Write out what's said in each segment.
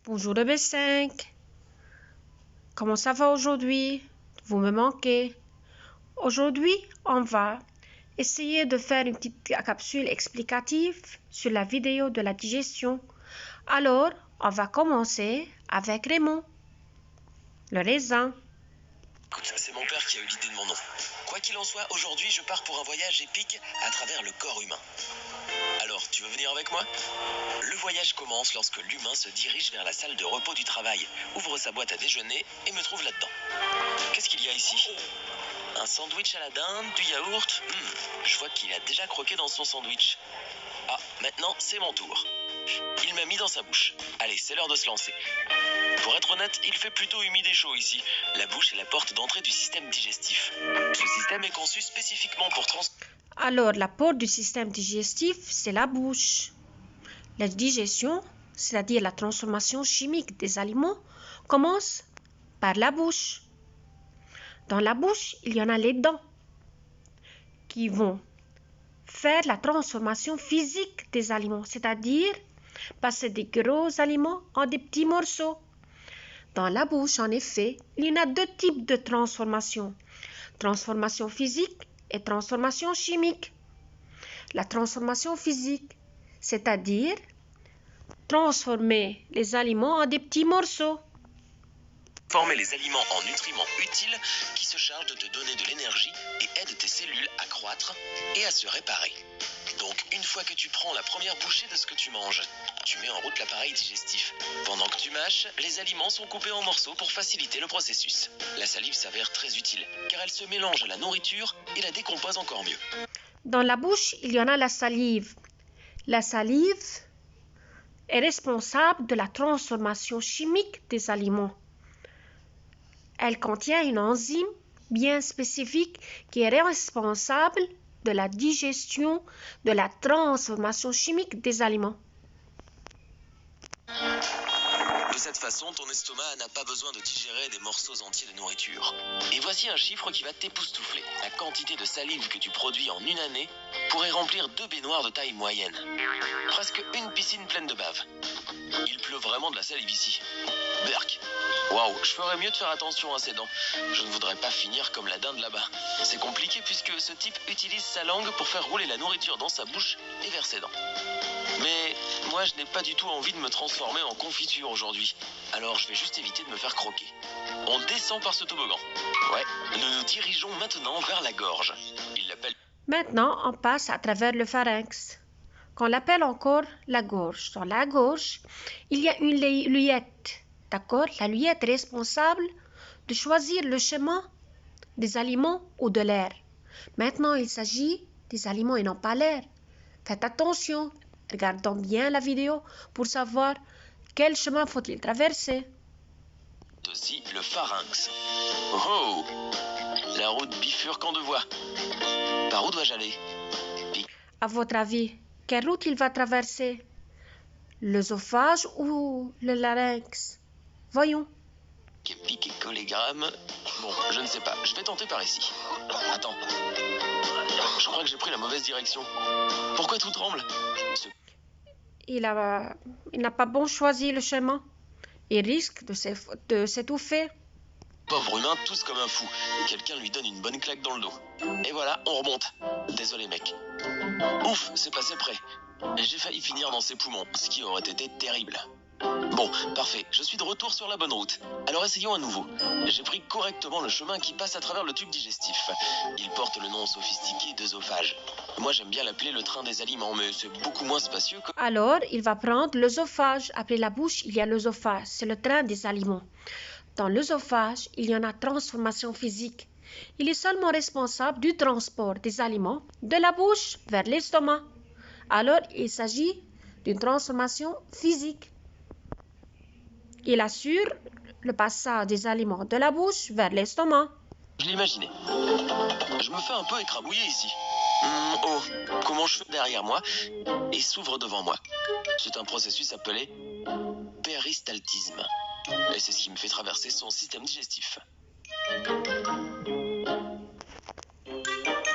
Bonjour le B5. Comment ça va aujourd'hui? Vous me manquez. Aujourd'hui, on va essayer de faire une petite capsule explicative sur la vidéo de la digestion. Alors, on va commencer avec Raymond, le raisin. Écoute, c'est mon père qui a eu l'idée de mon nom. Quoi qu'il en soit, aujourd'hui, je pars pour un voyage épique à travers le corps humain. Alors, tu veux venir avec moi? Le voyage commence lorsque l'humain se dirige vers la salle de repos du travail, ouvre sa boîte à déjeuner et me trouve là-dedans. Qu'est-ce qu'il y a ici? Un sandwich à la dinde, du yaourt. Je vois qu'il a déjà croqué dans son sandwich. Ah, maintenant, c'est mon tour. Il m'a mis dans sa bouche. Allez, c'est l'heure de se lancer. Pour être honnête, il fait plutôt humide et chaud ici. La bouche est la porte d'entrée du système digestif. Ce système est conçu spécifiquement pour Alors, la porte du système digestif, c'est la bouche. La digestion, c'est-à-dire la transformation chimique des aliments, commence par la bouche. Dans la bouche, il y en a les dents qui vont faire la transformation physique des aliments, c'est-à-dire passer des gros aliments en des petits morceaux. Dans la bouche, en effet, il y en a deux types de transformation. Transformation physique et transformation chimique. La transformation physique, c'est-à-dire transformer les aliments en des petits morceaux. Transformer les aliments en nutriments utiles qui se chargent de te donner de l'énergie et aident tes cellules à croître et à se réparer. Donc, une fois que tu prends la première bouchée de ce que tu manges, tu mets en route l'appareil digestif. Pendant que tu mâches, les aliments sont coupés en morceaux pour faciliter le processus. La salive s'avère très utile, car elle se mélange à la nourriture et la décompose encore mieux. Dans la bouche, il y en a la salive. La salive est responsable de la transformation chimique des aliments. Elle contient une enzyme bien spécifique qui est responsable de la digestion, de la transformation chimique des aliments. De cette façon, ton estomac n'a pas besoin de digérer des morceaux entiers de nourriture. Et voici un chiffre qui va t'époustoufler. La quantité de salive que tu produis en une année pourrait remplir 2 baignoires de taille moyenne. Presque une piscine pleine de bave. Il pleut vraiment de la salive ici. Berk. Waouh, je ferais mieux de faire attention à ses dents. Je ne voudrais pas finir comme la dinde là-bas. C'est compliqué puisque ce type utilise sa langue pour faire rouler la nourriture dans sa bouche et vers ses dents. Mais moi, je n'ai pas du tout envie de me transformer en confiture aujourd'hui. Alors, je vais juste éviter de me faire croquer. On descend par ce toboggan. Ouais, nous nous dirigeons maintenant vers la gorge. Il l'appelle... Maintenant, on passe à travers le pharynx, qu'on l'appelle encore la gorge. Dans la gorge, il y a une luyette. D'accord? La luyette est responsable de choisir le chemin des aliments ou de l'air. Maintenant, il s'agit des aliments et non pas l'air. Faites attention. Regardons bien la vidéo pour savoir quel chemin faut-il traverser. Aussi le pharynx. Oh! La route bifurque en deux voies. Par où dois-je aller? À votre avis, quelle route il va traverser? L'œsophage ou le larynx? Voyons. Pique et collégramme. Bon, je ne sais pas. Je vais tenter par ici. Attends. Je crois que j'ai pris la mauvaise direction. Pourquoi tout tremble? Il n'a pas bon choisi le chemin. Il risque de s'étouffer. Pauvre humain, tous comme un fou. Quelqu'un lui donne une bonne claque dans le dos. Et voilà, on remonte. Désolé mec. Ouf, c'est passé près. J'ai failli finir dans ses poumons, ce qui aurait été terrible. Bon, parfait, je suis de retour sur la bonne route. Alors essayons à nouveau. J'ai pris correctement le chemin qui passe à travers le tube digestif. Il porte le nom sophistiqué d'œsophage. Moi j'aime bien l'appeler le train des aliments, mais c'est beaucoup moins spacieux que... Alors, il va prendre l'œsophage. Après la bouche, il y a l'œsophage. C'est le train des aliments. Dans l'œsophage, il y en a transformation physique. Il est seulement responsable du transport des aliments de la bouche vers l'estomac. Alors, il s'agit d'une transformation physique. Il assure le passage des aliments de la bouche vers l'estomac. Je l'imaginais. Je me fais un peu écrabouiller ici. Oh, comment je fais derrière moi et s'ouvre devant moi. C'est un processus appelé péristaltisme. Et c'est ce qui me fait traverser son système digestif.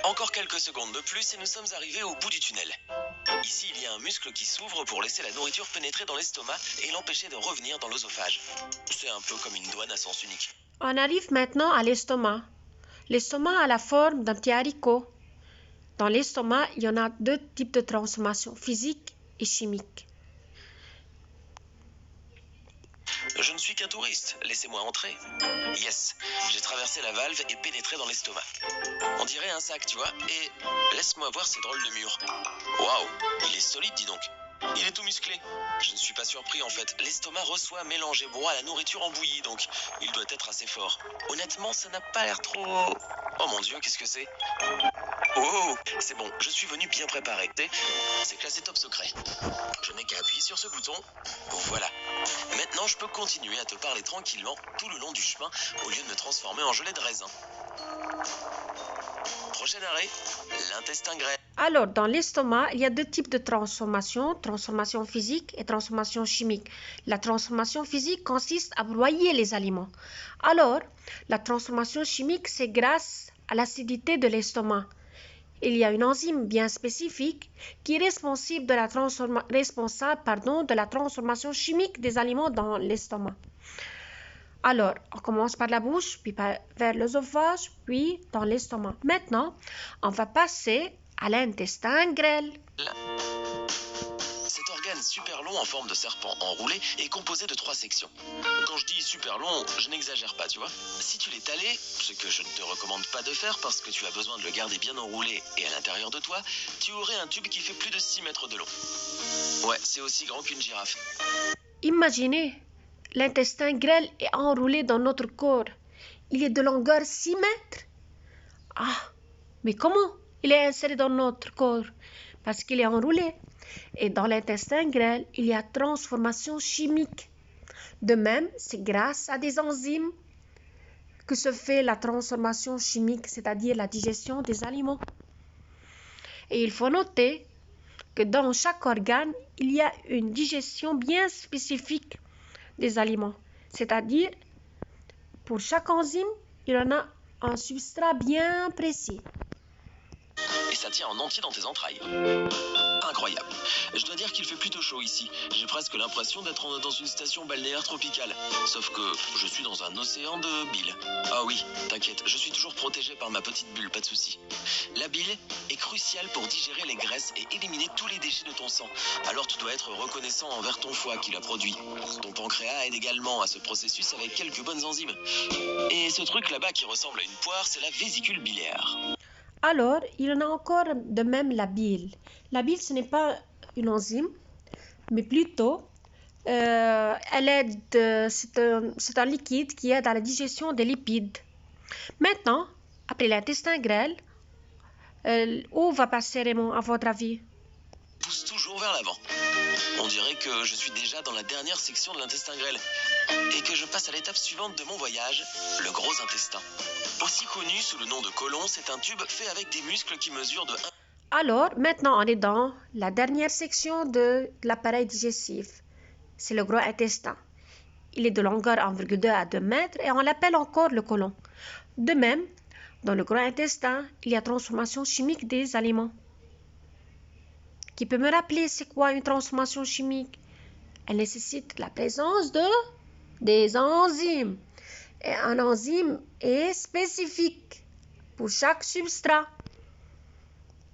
Encore quelques secondes de plus et nous sommes arrivés au bout du tunnel. Ici, il y a un muscle qui s'ouvre pour laisser la nourriture pénétrer dans l'estomac et l'empêcher de revenir dans l'œsophage. C'est un peu comme une douane à sens unique. On arrive maintenant à l'estomac. L'estomac a la forme d'un petit haricot. Dans l'estomac, il y en a deux types de transformations, physiques et chimiques. Je ne suis qu'un touriste, laissez-moi entrer. Yes, j'ai traversé la valve et pénétré dans l'estomac. On dirait un sac, tu vois, et laisse-moi voir ces drôles de murs. Waouh, il est solide, dis donc. Il est tout musclé. Je ne suis pas surpris en fait. L'estomac reçoit mélange et broie la nourriture en bouillie, donc il doit être assez fort. Honnêtement, ça n'a pas l'air trop... Oh mon Dieu, qu'est-ce que c'est? Oh, c'est bon, je suis venu bien préparé. C'est classé top secret. Je n'ai qu'à appuyer sur ce bouton. Voilà. Maintenant, je peux continuer à te parler tranquillement tout le long du chemin au lieu de me transformer en gelée de raisin. Prochain arrêt, l'intestin grêle. Alors, dans l'estomac, il y a deux types de transformations, transformation physique et transformation chimique. La transformation physique consiste à broyer les aliments. Alors, la transformation chimique, c'est grâce à l'acidité de l'estomac. Il y a une enzyme bien spécifique qui est responsable de la transformation chimique des aliments dans l'estomac. Alors, on commence par la bouche, puis vers l'œsophage, puis dans l'estomac. Maintenant, on va passer à l'intestin grêle. Cet organe super long en forme de serpent enroulé est composé de 3 sections. Quand je dis super long, je n'exagère pas, tu vois. Si tu l'étalais, ce que je ne te recommande pas de faire parce que tu as besoin de le garder bien enroulé et à l'intérieur de toi, tu aurais un tube qui fait plus de 6 mètres de long. Ouais, c'est aussi grand qu'une girafe. Imaginez, l'intestin grêle est enroulé dans notre corps. Il est de longueur 6 mètres. Ah, mais comment il est inséré dans notre corps? Parce qu'il est enroulé. Et dans l'intestin grêle, il y a transformation chimique. De même, c'est grâce à des enzymes que se fait la transformation chimique, c'est-à-dire la digestion des aliments. Et il faut noter que dans chaque organe, il y a une digestion bien spécifique des aliments. C'est-à-dire, pour chaque enzyme, il y en a un substrat bien précis. Et ça tient en entier dans tes entrailles. Incroyable. Je dois dire qu'il fait plutôt chaud ici. J'ai presque l'impression d'être dans une station balnéaire tropicale. Sauf que je suis dans un océan de bile. Ah oui, t'inquiète, je suis toujours protégé par ma petite bulle, pas de souci. La bile est cruciale pour digérer les graisses et éliminer tous les déchets de ton sang. Alors tu dois être reconnaissant envers ton foie qui la produit. Ton pancréas aide également à ce processus avec quelques bonnes enzymes. Et ce truc là-bas qui ressemble à une poire, c'est la vésicule biliaire. Alors, il y en a encore de même la bile. La bile, ce n'est pas une enzyme, mais plutôt, c'est un liquide qui aide à la digestion des lipides. Maintenant, après l'intestin grêle, où va passer Raymond, à votre avis? Pousse toujours vers l'avant. On dirait que je suis déjà dans la dernière section de l'intestin grêle et que je passe à l'étape suivante de mon voyage, le gros intestin. Aussi connu sous le nom de côlon, c'est un tube fait avec des muscles qui mesurent de 1... Alors, maintenant, on est dans la dernière section de l'appareil digestif. C'est le gros intestin. Il est de longueur 1,2 à 2 mètres et on l'appelle encore le côlon. De même, dans le gros intestin, il y a transformation chimique des aliments. Qui peut me rappeler c'est quoi une transformation chimique? Elle nécessite la présence des enzymes. Et un enzyme est spécifique pour chaque substrat.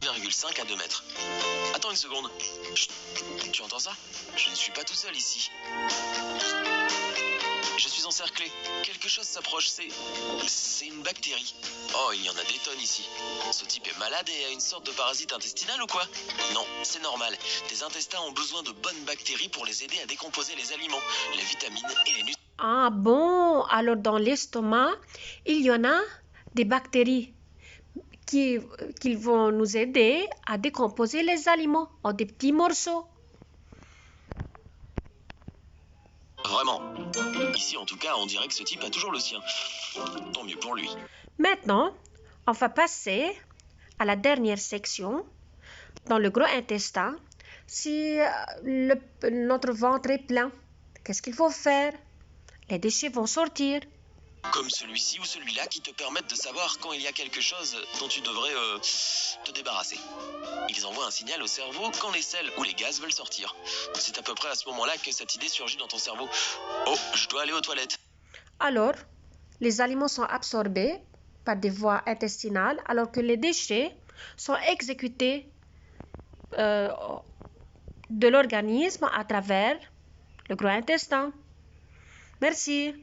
1,5 à 2 mètres. Attends une seconde. Chut, tu entends ça? Je ne suis pas tout seul ici. Je suis encerclé. Quelque chose s'approche. C'est une bactérie. Oh, il y en a des tonnes ici. Ce type est malade et a une sorte de parasite intestinal ou quoi? Non, c'est normal. Tes intestins ont besoin de bonnes bactéries pour les aider à décomposer les aliments, les vitamines et les nutriments. Ah bon, alors dans l'estomac, il y en a des bactéries qui vont nous aider à décomposer les aliments en des petits morceaux. Vraiment. Ici, en tout cas, on dirait que ce type a toujours le sien. Tant mieux pour lui. Maintenant, on va passer à la dernière section. Dans le gros intestin, si notre ventre est plein, qu'est-ce qu'il faut faire? Les déchets vont sortir. comme celui-ci ou celui-là qui te permettent de savoir quand il y a quelque chose dont tu devrais te débarrasser. Ils envoient un signal au cerveau quand les sels ou les gaz veulent sortir. C'est à peu près à ce moment-là que cette idée surgit dans ton cerveau. Oh, je dois aller aux toilettes. Alors, les aliments sont absorbés par des voies intestinales alors que les déchets sont exécutés de l'organisme à travers le gros intestin. Merci.